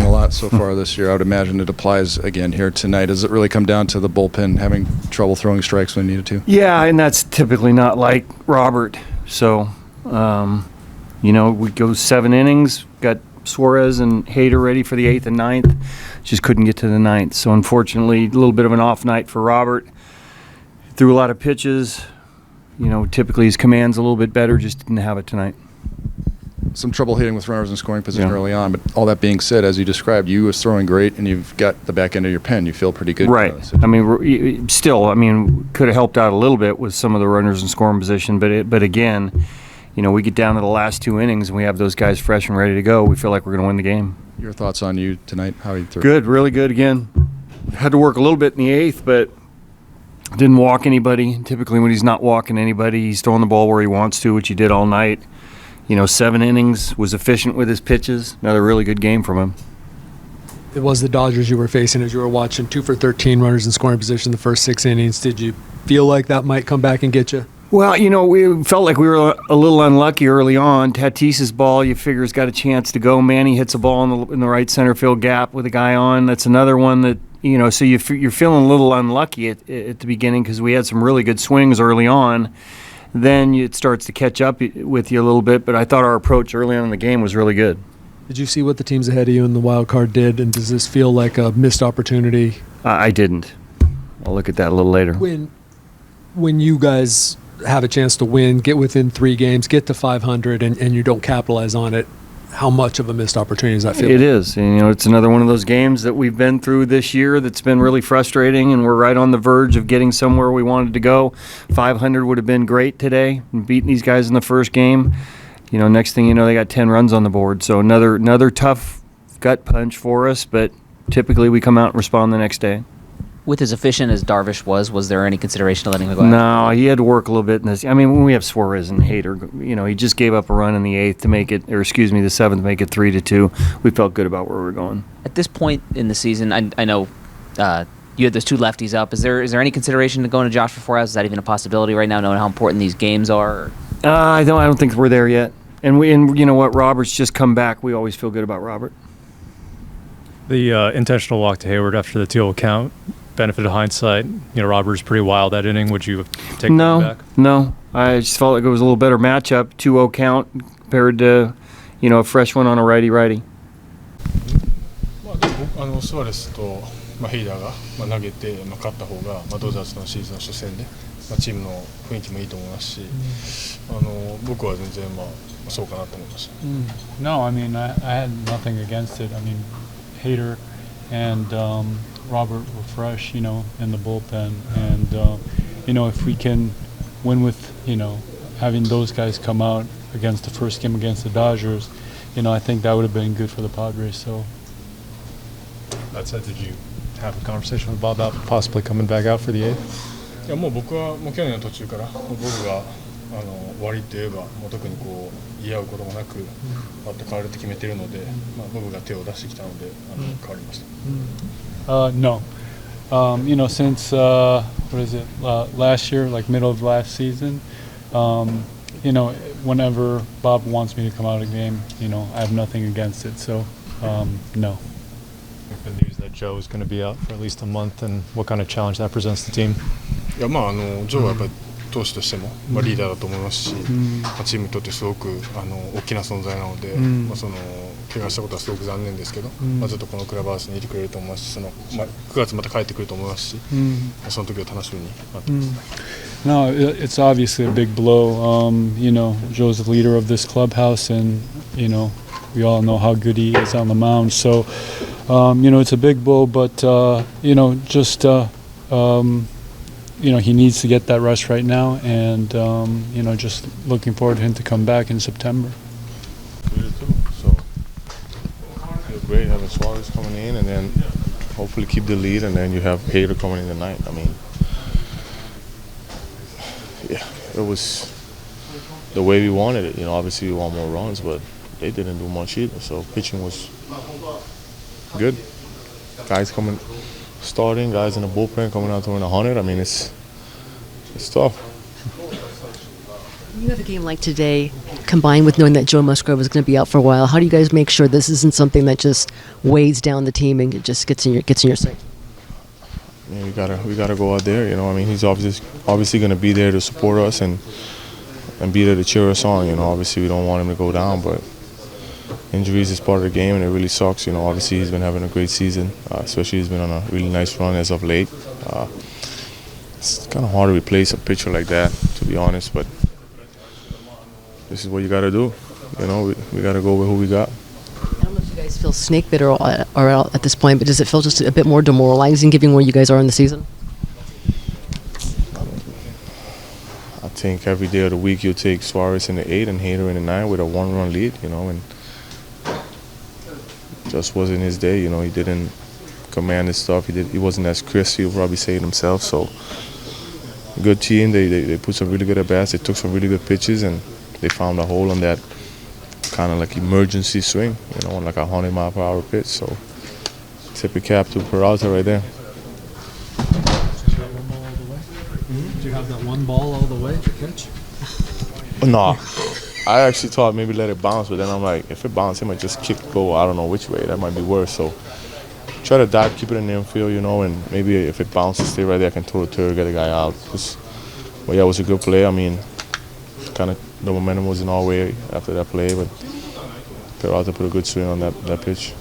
A lot so far this year. I would imagine it applies again here tonight. Does it really come down to the bullpen having trouble throwing strikes when needed to? Yeah, and that's typically not like Robert. So, we go 7 innings, got Suarez and Hader ready for the 8th and 9th. Just couldn't get to the 9th. So, unfortunately, a little bit of an off night for Robert. Threw a lot of pitches. Typically his command's a little bit better, just didn't have it tonight. Some trouble hitting with runners in scoring position early on, but all that being said, as you described, you was throwing great, and you've got the back end of your pen. You feel pretty good. Right. Could have helped out a little bit with some of the runners in scoring position, but again, we get down to the last 2 innings and we have those guys fresh and ready to go. We feel like we're going to win the game. Your thoughts on you tonight? How you threw? Good, really good. Again, had to work a little bit in the 8th, but didn't walk anybody. Typically, when he's not walking anybody, he's throwing the ball where he wants to, which he did all night. 7 innings, was efficient with his pitches. Another really good game from him. It was the Dodgers you were facing as you were watching. 2 for 13 runners in scoring position the first 6 innings. Did you feel like that might come back and get you? Well, we felt like we were a little unlucky early on. Tatis's ball, you figure, has got a chance to go. Manny hits a ball in the right center field gap with a guy on. That's another one that, so you're feeling a little unlucky at the beginning because we had some really good swings early on. Then it starts to catch up with you a little bit, but I thought our approach early on in the game was really good. Did you see what the teams ahead of you in the wild card did, and does this feel like a missed opportunity? I didn't. I'll look at that a little later. When you guys have a chance to win, get within 3 games, get to 500, and you don't capitalize on it, how much of a missed opportunity does that feel? It is. And, it's another one of those games that we've been through this year that's been really frustrating, and we're right on the verge of getting somewhere we wanted to go. 500 would have been great today, and beating these guys in the first game. Next thing you know, they got 10 runs on the board. So another tough gut punch for us, but typically we come out and respond the next day. With as efficient as Darvish was there any consideration of letting him go out? No, he had to work a little bit in this. When we have Suarez and Hader, he just gave up a run in the 8th to make it, the 7th to make it 3-2. We felt good about where we were going. At this point in the season, I know you had those 2 lefties up. Is there any consideration to going to Josh for 4 outs? Is that even a possibility right now, knowing how important these games are? I don't think we're there yet. And you know what? Robert's just come back. We always feel good about Robert. The intentional walk to Hayward after the 2-0 count. Benefit of hindsight, Robert's pretty wild that inning. Would you have taken him back? No. I just felt like it was a little better matchup, 2-0 count compared to, a fresh one on a righty-righty. スアレスとヘイダーが投げて勝った方がドジャースのシーズンの初戦でチームの雰囲気もいいと思いますし、僕は全然そうかなと思いました。No, I had nothing against it. Hader and Robert were fresh, in the bullpen, and if we can win with, having those guys come out against the first game against the Dodgers, I think that would have been good for the Padres. So that said, did you have a conversation with Bob about possibly coming back out for the 8th? いや僕は去年の途中から僕が終わりといえば特に言い合うこともなくバット変わるって決めているので、僕が手を出してきたので変わりました。No. Since last year, like middle of last season, whenever Bob wants me to come out of a game, I have nothing against it. So, no. The news that Joe is going to be out for at least a month, and what kind of challenge that presents the team? いやジョーはやっぱり投手としてもリーダーだと思いますし、チームにとってすごく大きな存在なので、怪我したことはすごく残念ですけど、ずっとこのクラブハウスにいてくれると思いますし、9月また帰ってくると思いますし、その時を楽しみに待ってます。No, it's obviously a big blow. Joe's the leader of this clubhouse, and we all know how good he is on the mound. So, it's a big blow, but he needs to get that rest right now, and just looking forward to him to come back in September. So, great having Suarez coming in, and then hopefully keep the lead, and then you have Hader coming in tonight. It was the way we wanted it. Obviously we want more runs, but they didn't do much either. So pitching was good. Guys starting, guys in the bullpen coming out throwing 100. It's tough. You have a game like today, combined with knowing that Joe Musgrove is going to be out for a while, how do you guys make sure this isn't something that just weighs down the team and it just gets in your sight? We gotta go out there. I mean, he's obviously going to be there to support us and be there to cheer us on. Obviously we don't want him to go down, but injuries is part of the game, and it really sucks. Obviously he's been having a great season, especially he's been on a really nice run as of late. It's kind of hard to replace a pitcher like that, to be honest, but this is what you got to do. We got to go with who we got. I don't know if you guys feel snake bit or at this point, but does it feel just a bit more demoralizing given where you guys are in the season? I think every day of the week you'll take Suarez in the 8 and Hader in the 9 with a 1-run lead, and just wasn't his day. He didn't command his stuff. He wasn't as crisp, he'll probably say it himself. So good team. They put some really good at bats. They took some really good pitches, and they found a hole on that kind of like emergency swing, on like a 100-mile-per-hour pitch. So tip your cap to Peralta right there. Did you have that one ball all the way to catch? No, I actually thought maybe let it bounce, but then I'm like, if it bounces, it might just kick go I don't know which way. That might be worse. So try to dive, keep it in the infield, and maybe if it bounces, stay right there. I can throw the third, get the guy out. But yeah, it was a good play. I mean, kind of the momentum was in our way after that play, but Peralta put a good swing on that pitch.